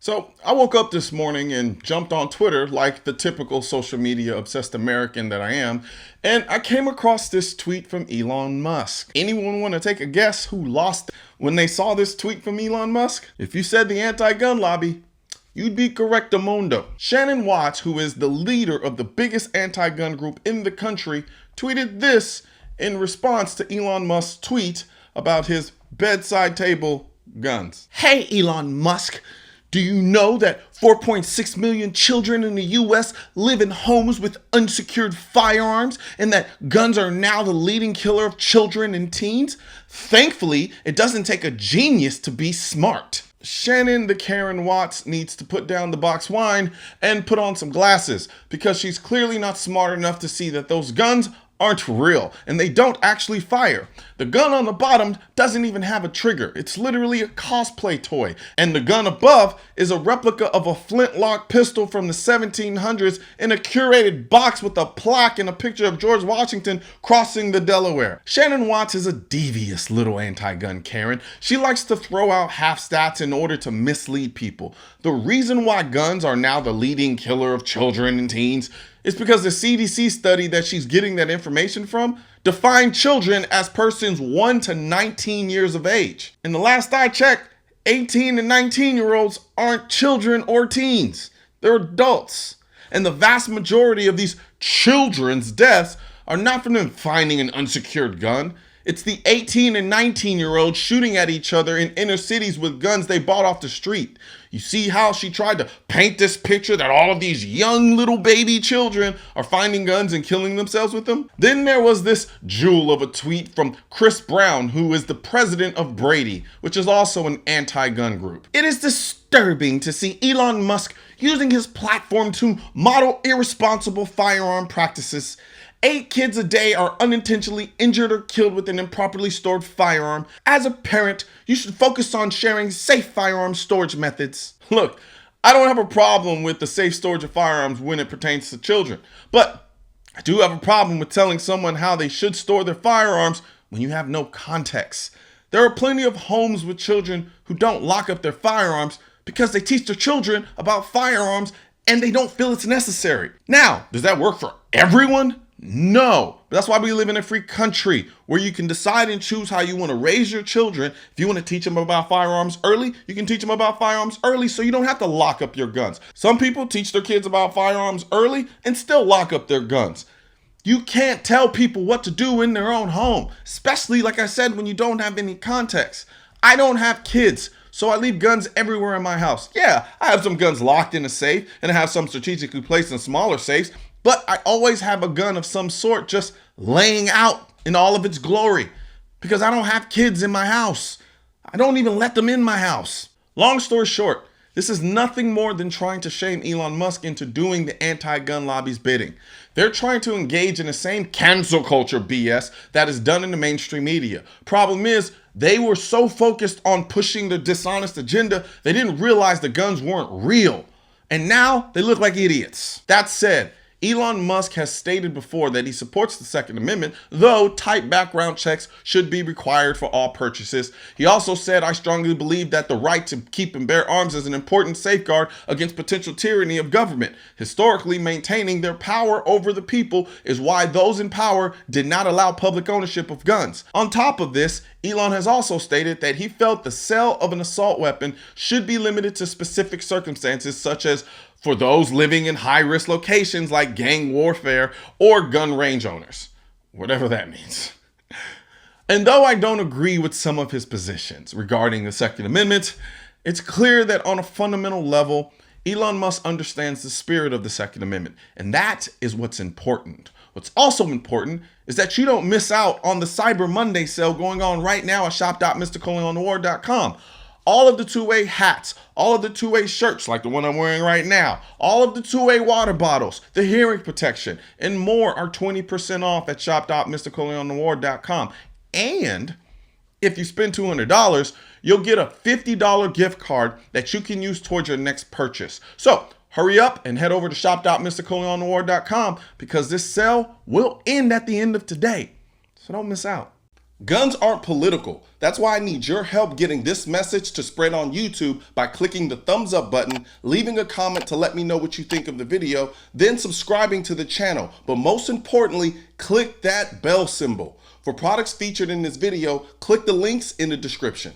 So I woke up this morning and jumped on Twitter like the typical social media obsessed American that I am, and I came across this tweet from Elon Musk. Anyone want to take a guess who lost when they saw this tweet from Elon Musk? If you said the anti-gun lobby, you'd be correctamundo. Shannon Watts, who is the leader of the biggest anti-gun group in the country, tweeted this in response to Elon Musk's tweet about his bedside table guns. Hey Elon Musk, do you know that 4.6 million children in the US live in homes with unsecured firearms and that guns are now the leading killer of children and teens? Thankfully, it doesn't take a genius to be smart. Shannon the Karen Watts needs to put down the box wine and put on some glasses because she's clearly not smart enough to see that those guns aren't real and they don't actually fire. The gun on the bottom doesn't even have a trigger. It's literally a cosplay toy. And the gun above is a replica of a flintlock pistol from the 1700s in a curated box with a plaque and a picture of George Washington crossing the Delaware. Shannon Watts is a devious little anti-gun Karen. She likes to throw out half stats in order to mislead people. The reason why guns are now the leading killer of children and teens is because the CDC study that she's getting that information from defined children as persons 1 to 19 years of age. And the last I checked, 18 and 19-year-olds aren't children or teens. They're adults. And the vast majority of these children's deaths are not from them finding an unsecured gun. It's the 18 and 19-year-olds shooting at each other in inner cities with guns they bought off the street. You see how she tried to paint this picture that all of these young little baby children are finding guns and killing themselves with them? Then there was this jewel of a tweet from Chris Brown, who is the president of Brady, which is also an anti-gun group. It is disturbing to see Elon Musk using his platform to model irresponsible firearm practices. 8 kids a day are unintentionally injured or killed with an improperly stored firearm. As a parent, you should focus on sharing safe firearm storage methods. Look, I don't have a problem with the safe storage of firearms when it pertains to children, but I do have a problem with telling someone how they should store their firearms when you have no context. There are plenty of homes with children who don't lock up their firearms because they teach their children about firearms and they don't feel it's necessary. Now, does that work for everyone? No, but that's why we live in a free country where you can decide and choose how you want to raise your children. If you want to teach them about firearms early, you can teach them about firearms early so you don't have to lock up your guns. Some people teach their kids about firearms early and still lock up their guns. You can't tell people what to do in their own home, especially, like I said, when you don't have any context. I don't have kids, so I leave guns everywhere in my house. Yeah, I have some guns locked in a safe and I have some strategically placed in smaller safes, but I always have a gun of some sort just laying out in all of its glory because I don't have kids in my house. I don't even let them in my house. Long story short, this is nothing more than trying to shame Elon Musk into doing the anti-gun lobby's bidding. They're trying to engage in the same cancel culture BS that is done in the mainstream media. Problem is, they were so focused on pushing the dishonest agenda, they didn't realize the guns weren't real. And now they look like idiots. That said, Elon Musk has stated before that he supports the Second Amendment, though tight background checks should be required for all purchases. He also said, I strongly believe that the right to keep and bear arms is an important safeguard against potential tyranny of government. Historically, maintaining their power over the people is why those in power did not allow public ownership of guns. On top of this, Elon has also stated that he felt the sale of an assault weapon should be limited to specific circumstances, such as for those living in high-risk locations like gang warfare or gun range owners, whatever that means. And though I don't agree with some of his positions regarding the Second Amendment, it's clear that on a fundamental level, Elon Musk understands the spirit of the Second Amendment, and that is what's important. What's also important is that you don't miss out on the Cyber Monday sale going on right now at shop.mrcolion.com. All of the two-way hats, all of the two-way shirts like the one I'm wearing right now, all of the two-way water bottles, the hearing protection, and more are 20% off at shop.mrcolion.com. And if you spend $200, you'll get a $50 gift card that you can use towards your next purchase. So hurry up and head over to shop.mrcolion.com because this sale will end at the end of today. So don't miss out. Guns aren't political. That's why I need your help getting this message to spread on YouTube by clicking the thumbs up button, leaving a comment to let me know what you think of the video, then subscribing to the channel. But most importantly, click that bell symbol. For products featured in this video, click the links in the description.